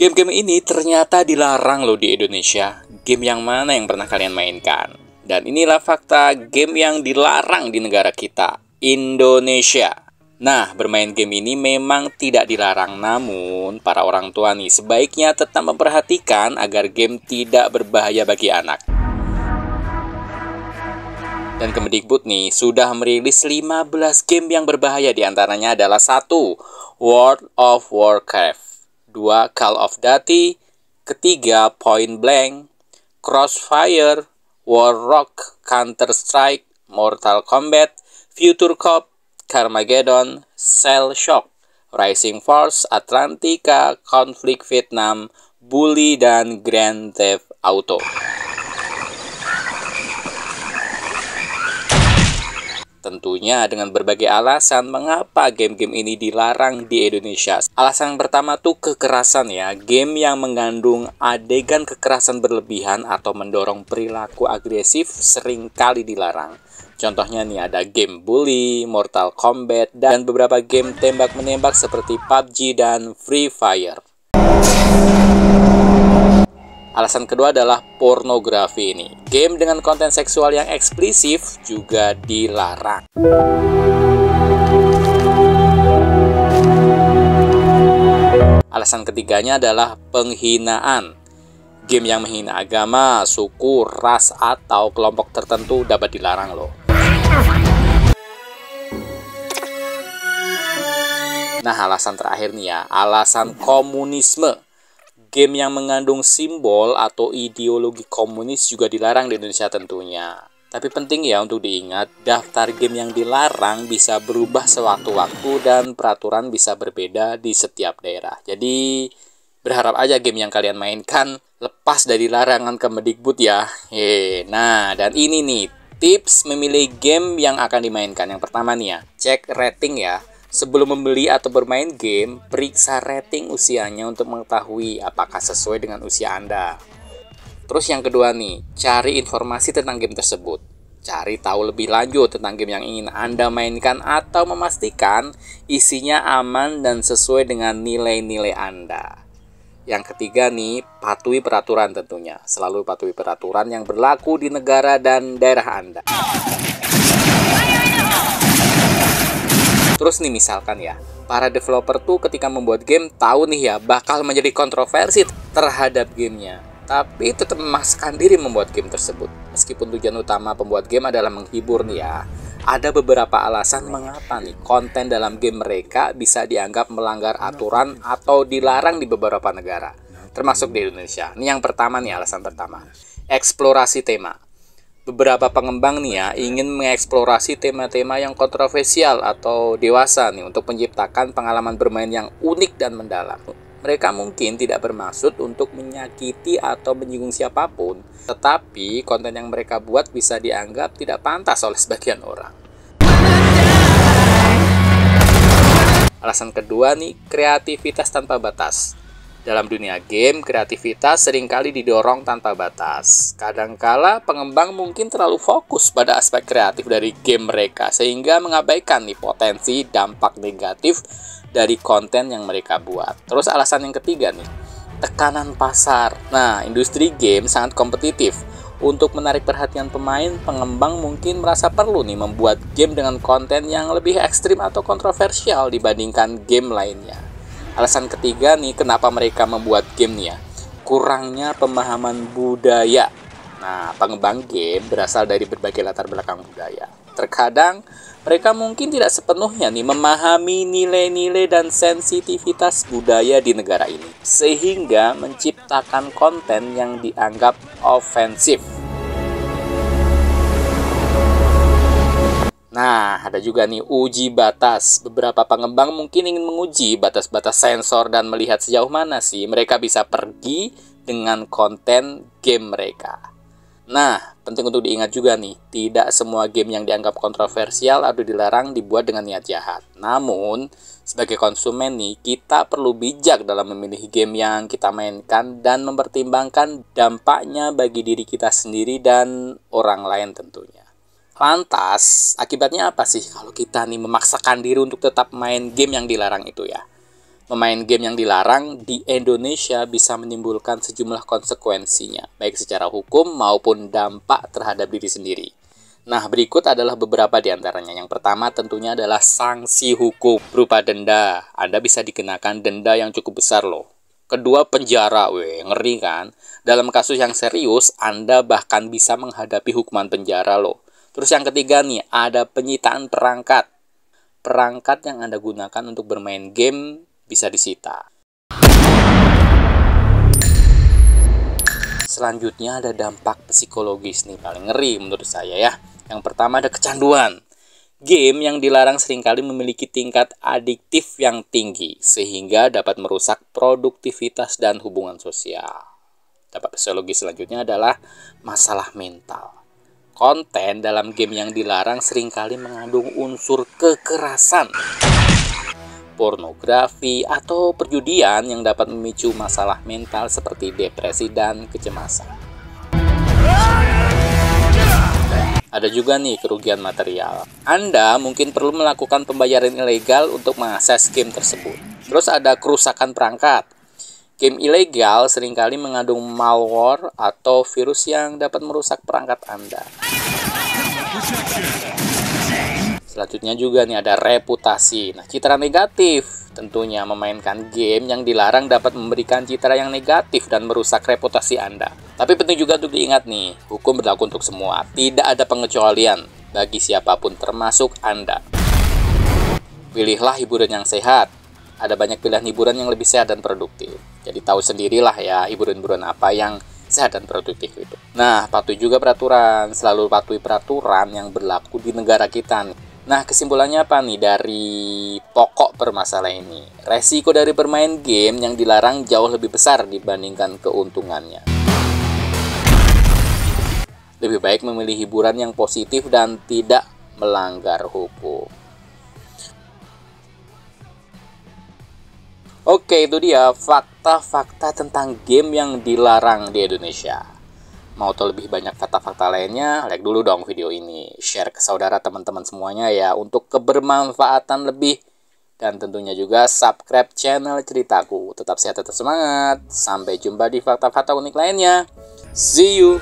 Game-game ini ternyata dilarang loh di Indonesia. Game yang mana yang pernah kalian mainkan? Dan inilah fakta game yang dilarang di negara kita, Indonesia. Nah, bermain game ini memang tidak dilarang, namun para orang tua nih sebaiknya tetap memperhatikan agar game tidak berbahaya bagi anak. Dan Kemendikbud nih sudah merilis 15 game yang berbahaya, diantaranya adalah 1. World of Warcraft, 2. Call of Duty, ketiga Point Blank, Crossfire, Warrock, Counter-Strike, Mortal Kombat, Future Cop, Carmageddon, Cell Shock, Rising Force, Atlantica, Conflict Vietnam, Bully, dan Grand Theft Auto. Tentunya dengan berbagai alasan mengapa game-game ini dilarang di Indonesia. Alasan yang pertama tuh kekerasan ya. Game yang mengandung adegan kekerasan berlebihan atau mendorong perilaku agresif seringkali dilarang. Contohnya nih ada game Bully, Mortal Kombat, dan beberapa game tembak-menembak seperti PUBG dan Free Fire. Alasan kedua adalah pornografi ini. Game dengan konten seksual yang eksplisit juga dilarang. Alasan ketiganya adalah penghinaan. Game yang menghina agama, suku, ras, atau kelompok tertentu dapat dilarang loh. Nah, alasan terakhir nih ya, alasan komunisme. Game yang mengandung simbol atau ideologi komunis juga dilarang di Indonesia tentunya. Tapi penting ya untuk diingat, daftar game yang dilarang bisa berubah sewaktu-waktu dan peraturan bisa berbeda di setiap daerah. Jadi berharap aja game yang kalian mainkan lepas dari larangan Kemendikbud ya. Nah, dan ini nih tips memilih game yang akan dimainkan. Yang pertama nih ya, cek rating ya. Sebelum membeli atau bermain game, periksa rating usianya untuk mengetahui apakah sesuai dengan usia Anda. Terus yang kedua nih, cari informasi tentang game tersebut. Cari tahu lebih lanjut tentang game yang ingin Anda mainkan atau memastikan isinya aman dan sesuai dengan nilai-nilai Anda. Yang ketiga nih, patuhi peraturan tentunya. Selalu patuhi peraturan yang berlaku di negara dan daerah Anda. Terus nih misalkan ya, para developer tuh ketika membuat game tahu nih ya bakal menjadi kontroversi terhadap gamenya, tapi tetap memaksakan diri membuat game tersebut. Meskipun tujuan utama pembuat game adalah menghibur nih ya, ada beberapa alasan mengapa nih konten dalam game mereka bisa dianggap melanggar aturan atau dilarang di beberapa negara, termasuk di Indonesia. Ini yang pertama nih, alasan pertama, eksplorasi tema. Beberapa pengembang nih ya ingin mengeksplorasi tema-tema yang kontroversial atau dewasa nih untuk menciptakan pengalaman bermain yang unik dan mendalam. Mereka mungkin tidak bermaksud untuk menyakiti atau menyinggung siapapun, tetapi konten yang mereka buat bisa dianggap tidak pantas oleh sebagian orang. Alasan kedua nih, kreativitas tanpa batas. Dalam dunia game, kreativitas seringkali didorong tanpa batas. Kadangkala pengembang mungkin terlalu fokus pada aspek kreatif dari game mereka, sehingga mengabaikan nih potensi dampak negatif dari konten yang mereka buat. Terus alasan yang ketiga nih, tekanan pasar. Nah, industri game sangat kompetitif. Untuk menarik perhatian pemain, pengembang mungkin merasa perlu nih membuat game dengan konten yang lebih ekstrim atau kontroversial dibandingkan game lainnya. Alasan ketiga nih, kenapa mereka membuat game nih ya, kurangnya pemahaman budaya. Nah, pengembang game berasal dari berbagai latar belakang budaya. Terkadang mereka mungkin tidak sepenuhnya nih memahami nilai-nilai dan sensitivitas budaya di negara ini, sehingga menciptakan konten yang dianggap ofensif. Nah, ada juga nih uji batas. Beberapa pengembang mungkin ingin menguji batas-batas sensor dan melihat sejauh mana sih mereka bisa pergi dengan konten game mereka. Nah, penting untuk diingat juga nih, tidak semua game yang dianggap kontroversial atau dilarang dibuat dengan niat jahat. Namun, sebagai konsumen nih, kita perlu bijak dalam memilih game yang kita mainkan dan mempertimbangkan dampaknya bagi diri kita sendiri dan orang lain tentunya. Lantas, akibatnya apa sih kalau kita nih memaksakan diri untuk tetap main game yang dilarang itu ya? Memain game yang dilarang di Indonesia bisa menimbulkan sejumlah konsekuensinya, baik secara hukum maupun dampak terhadap diri sendiri. Nah, berikut adalah beberapa di antaranya. Yang pertama tentunya adalah sanksi hukum berupa denda. Anda bisa dikenakan denda yang cukup besar loh. Kedua, penjara. Ngeri kan? Dalam kasus yang serius, Anda bahkan bisa menghadapi hukuman penjara loh. Terus yang ketiga nih, ada penyitaan perangkat. Perangkat yang Anda gunakan untuk bermain game bisa disita. Selanjutnya ada dampak psikologis nih, paling ngeri menurut saya ya. Yang pertama ada kecanduan. Game yang dilarang seringkali memiliki tingkat adiktif yang tinggi, sehingga dapat merusak produktivitas dan hubungan sosial. Dampak psikologis selanjutnya adalah masalah mental. Konten dalam game yang dilarang seringkali mengandung unsur kekerasan, pornografi, atau perjudian yang dapat memicu masalah mental seperti depresi dan kecemasan. Ada juga nih kerugian material. Anda mungkin perlu melakukan pembayaran ilegal untuk mengakses game tersebut. Terus ada kerusakan perangkat. Game ilegal seringkali mengandung malware atau virus yang dapat merusak perangkat Anda. Selanjutnya juga nih ada reputasi. Nah, citra negatif. Tentunya memainkan game yang dilarang dapat memberikan citra yang negatif dan merusak reputasi Anda. Tapi penting juga untuk diingat nih, hukum berlaku untuk semua. Tidak ada pengecualian bagi siapapun termasuk Anda. Pilihlah hiburan yang sehat. Ada banyak pilihan hiburan yang lebih sehat dan produktif. Jadi tahu sendirilah ya hiburan-hiburan apa yang sehat dan produktif itu. Nah, patuhi juga peraturan. Selalu patuhi peraturan yang berlaku di negara kita nih. Nah, kesimpulannya apa nih dari pokok permasalahan ini? Resiko dari bermain game yang dilarang jauh lebih besar dibandingkan keuntungannya. Lebih baik memilih hiburan yang positif dan tidak melanggar hukum. Oke, itu dia fakta-fakta tentang game yang dilarang di Indonesia. Mau tahu lebih banyak fakta-fakta lainnya, like dulu dong video ini. Share ke saudara teman-teman semuanya ya, untuk kebermanfaatan lebih. Dan tentunya juga subscribe channel Ceritaku. Tetap sehat, tetap semangat. Sampai jumpa di fakta-fakta unik lainnya. See you.